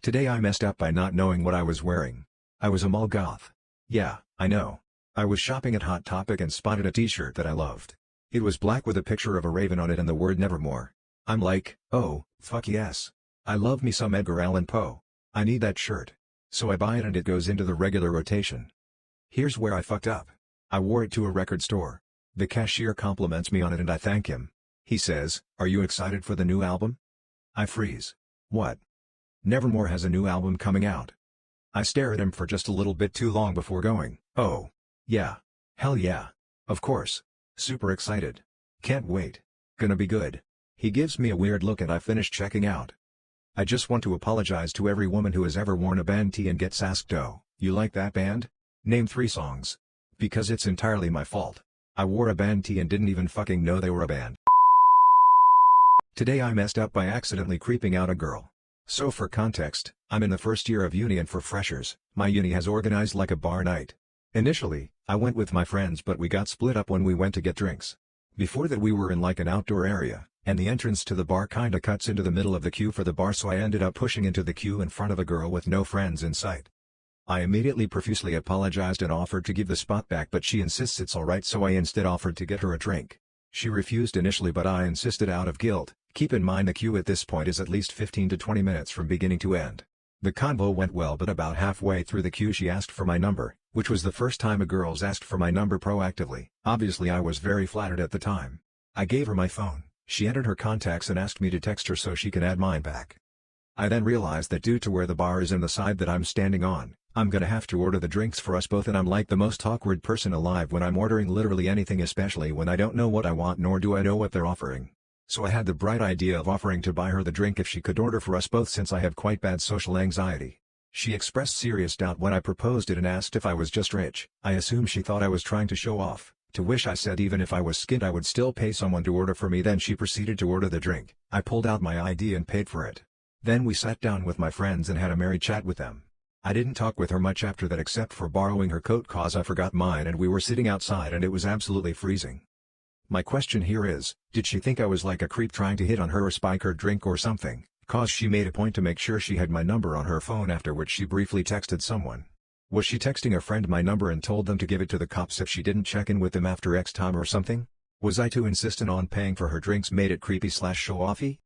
Today I messed up by not knowing what I was wearing. I was a mall goth. Yeah, I know. I was shopping at Hot Topic and spotted a t-shirt that I loved. It was black with a picture of a raven on it and the word nevermore. I'm like, oh, fuck yes. I love me some Edgar Allan Poe. I need that shirt. So I buy it and it goes into the regular rotation. Here's where I fucked up. I wore it to a record store. The cashier compliments me on it and I thank him. He says, "Are you excited for the new album?" I freeze. What? Nevermore has a new album coming out. I stare at him for just a little bit too long before going, "Oh. Yeah. Hell yeah. Of course. Super excited. Can't wait. Gonna be good." He gives me a weird look and I finish checking out. I just want to apologize to every woman who has ever worn a band tee and gets asked, "Oh, you like that band? Name 3 songs." Because it's entirely my fault. I wore a band tee and didn't even fucking know they were a band. Today I messed up by accidentally creeping out a girl. So for context, I'm in the first year of uni and for freshers, my uni has organized like a bar night. Initially, I went with my friends but we got split up when we went to get drinks. Before that we were in like an outdoor area, and the entrance to the bar kinda cuts into the middle of the queue for the bar, so I ended up pushing into the queue in front of a girl with no friends in sight. I immediately profusely apologized and offered to give the spot back, but she insists it's alright, so I instead offered to get her a drink. She refused initially but I insisted out of guilt. Keep in mind the queue at this point is at least 15 to 20 minutes from beginning to end. The convo went well, but about halfway through the queue she asked for my number, which was the first time a girl's asked for my number proactively. Obviously I was very flattered at the time. I gave her my phone, she entered her contacts and asked me to text her so she can add mine back. I then realized that due to where the bar is and the side that I'm standing on, I'm gonna have to order the drinks for us both, and I'm like the most awkward person alive when I'm ordering literally anything, especially when I don't know what I want nor do I know what they're offering. So I had the bright idea of offering to buy her the drink if she could order for us both, since I have quite bad social anxiety. She expressed serious doubt when I proposed it and asked if I was just rich. I assume she thought I was trying to show off, to which I said even if I was skint I would still pay someone to order for me. Then she proceeded to order the drink. I pulled out my ID and paid for it. Then we sat down with my friends and had a merry chat with them. I didn't talk with her much after that except for borrowing her coat cause I forgot mine and we were sitting outside and it was absolutely freezing. My question here is, did she think I was like a creep trying to hit on her or spike her drink or something, cause she made a point to make sure she had my number on her phone, after which she briefly texted someone? Was she texting a friend my number and told them to give it to the cops if she didn't check in with them after X time or something? Was I too insistent on paying for her drinks made it creepy/show-offy?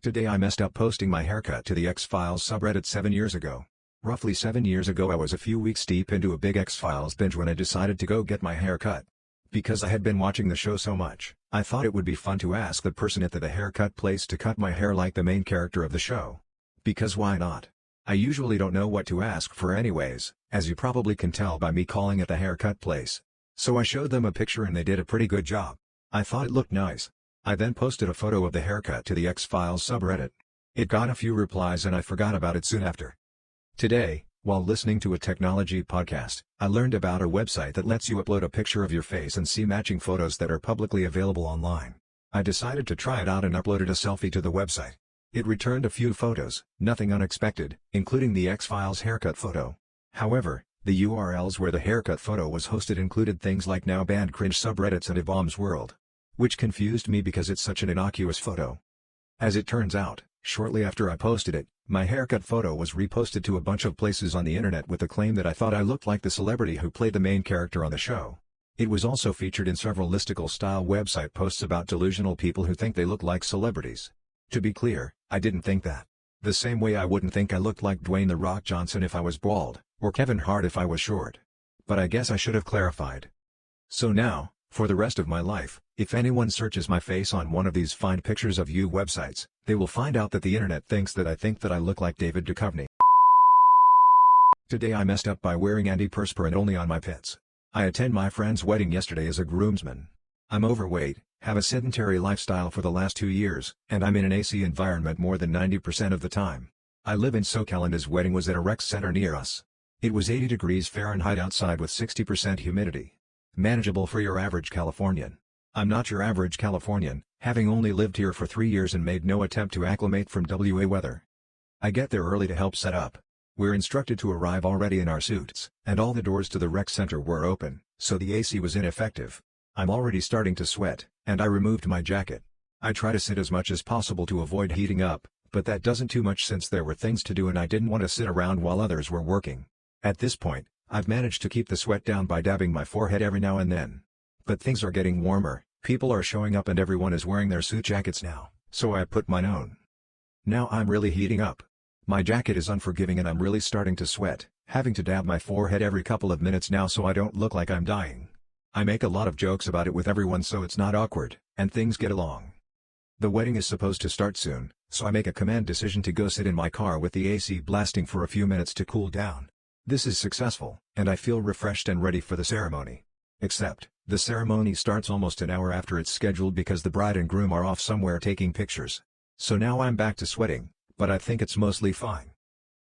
Today I messed up posting my haircut to the X-Files subreddit 7 years ago. Roughly 7 years ago I was a few weeks deep into a big X-Files binge when I decided to go get my hair cut. Because I had been watching the show so much, I thought it would be fun to ask the person at the haircut place to cut my hair like the main character of the show. Because why not? I usually don't know what to ask for anyways, as you probably can tell by me calling at the haircut place. So I showed them a picture and they did a pretty good job. I thought it looked nice. I then posted a photo of the haircut to the X-Files subreddit. It got a few replies and I forgot about it soon after. Today, while listening to a technology podcast, I learned about a website that lets you upload a picture of your face and see matching photos that are publicly available online. I decided to try it out and uploaded a selfie to the website. It returned a few photos, nothing unexpected, including the X-Files haircut photo. However, the URLs where the haircut photo was hosted included things like now banned cringe subreddits and Bombs World. Which confused me because it's such an innocuous photo. As it turns out, shortly after I posted it, my haircut photo was reposted to a bunch of places on the internet with the claim that I thought I looked like the celebrity who played the main character on the show. It was also featured in several listicle-style website posts about delusional people who think they look like celebrities. To be clear, I didn't think that. The same way I wouldn't think I looked like Dwayne "The Rock" Johnson if I was bald, or Kevin Hart if I was short. But I guess I should have clarified. So now, for the rest of my life, if anyone searches my face on one of these find pictures of you websites, they will find out that the internet thinks that I think that I look like David Duchovny. Today I messed up by wearing antiperspirant only on my pits. I attend my friend's wedding yesterday as a groomsman. I'm overweight, have a sedentary lifestyle for the last 2 years, and I'm in an AC environment more than 90% of the time. I live in SoCal and his wedding was at a rec center near us. It was 80 degrees Fahrenheit outside with 60% humidity. Manageable for your average Californian. I'm not your average Californian, having only lived here for 3 years and made no attempt to acclimate from WA weather. I get there early to help set up. We're instructed to arrive already in our suits, and all the doors to the rec center were open, so the AC was ineffective. I'm already starting to sweat, and I removed my jacket. I try to sit as much as possible to avoid heating up, But that doesn't too much since there were things to do and I didn't want to sit around while others were working. At this point, I've managed to keep the sweat down by dabbing my forehead every now and then. But things are getting warmer, people are showing up and everyone is wearing their suit jackets now, so I put mine on. Now I'm really heating up. My jacket is unforgiving and I'm really starting to sweat, having to dab my forehead every couple of minutes now so I don't look like I'm dying. I make a lot of jokes about it with everyone so it's not awkward, and things get along. The wedding is supposed to start soon, so I make a command decision to go sit in my car with the AC blasting for a few minutes to cool down. This is successful, and I feel refreshed and ready for the ceremony. Except, the ceremony starts almost an hour after it's scheduled because the bride and groom are off somewhere taking pictures. So now I'm back to sweating, but I think it's mostly fine.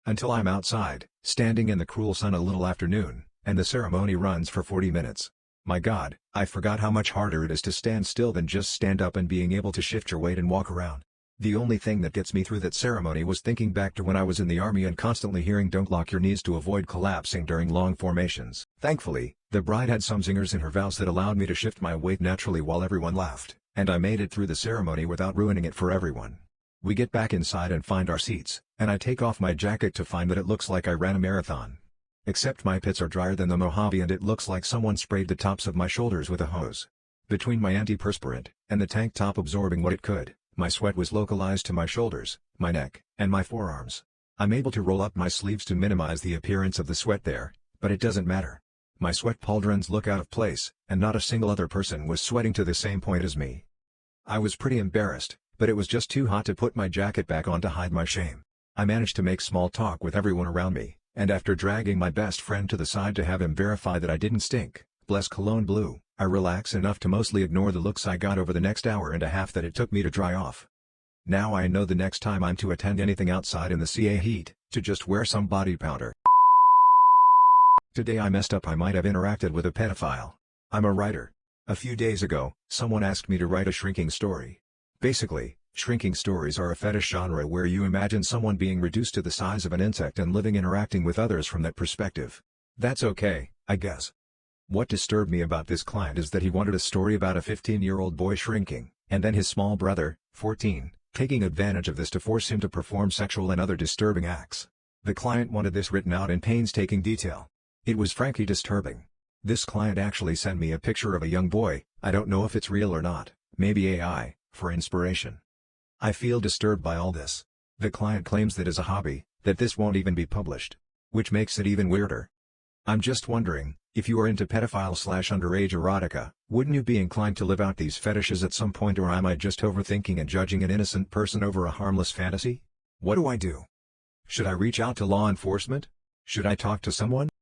Until I'm outside, standing in the cruel sun a little after noon, and the ceremony runs for 40 minutes. My God, I forgot how much harder it is to stand still than just stand up and being able to shift your weight and walk around. The only thing that gets me through that ceremony was thinking back to when I was in the army and constantly hearing "don't lock your knees" to avoid collapsing during long formations. Thankfully, the bride had some zingers in her vows that allowed me to shift my weight naturally while everyone laughed, and I made it through the ceremony without ruining it for everyone. We get back inside and find our seats, and I take off my jacket to find that it looks like I ran a marathon. Except my pits are drier than the Mojave and it looks like someone sprayed the tops of my shoulders with a hose. Between my antiperspirant, and the tank top absorbing what it could, my sweat was localized to my shoulders, my neck, and my forearms. I'm able to roll up my sleeves to minimize the appearance of the sweat there, but it doesn't matter. My sweat pauldrons look out of place, and not a single other person was sweating to the same point as me. I was pretty embarrassed, but it was just too hot to put my jacket back on to hide my shame. I managed to make small talk with everyone around me, and after dragging my best friend to the side to have him verify that I didn't stink, bless Cologne Blue, I relax enough to mostly ignore the looks I got over the next hour and a half that it took me to dry off. Now I know the next time I'm to attend anything outside in the CA heat, to just wear some body powder. Today I messed up. I might have interacted with a pedophile. I'm a writer. A few days ago, someone asked me to write a shrinking story. Basically, shrinking stories are a fetish genre where you imagine someone being reduced to the size of an insect and living interacting with others from that perspective. That's okay, I guess. What disturbed me about this client is that he wanted a story about a 15-year-old boy shrinking, and then his small brother, 14, taking advantage of this to force him to perform sexual and other disturbing acts. The client wanted this written out in painstaking detail. It was frankly disturbing. This client actually sent me a picture of a young boy, I don't know if it's real or not, maybe AI, for inspiration. I feel disturbed by all this. The client claims that as a hobby, that this won't even be published. Which makes it even weirder. I'm just wondering, if you are into pedophile/underage erotica, wouldn't you be inclined to live out these fetishes at some point, or am I just overthinking and judging an innocent person over a harmless fantasy? What do I do? Should I reach out to law enforcement? Should I talk to someone?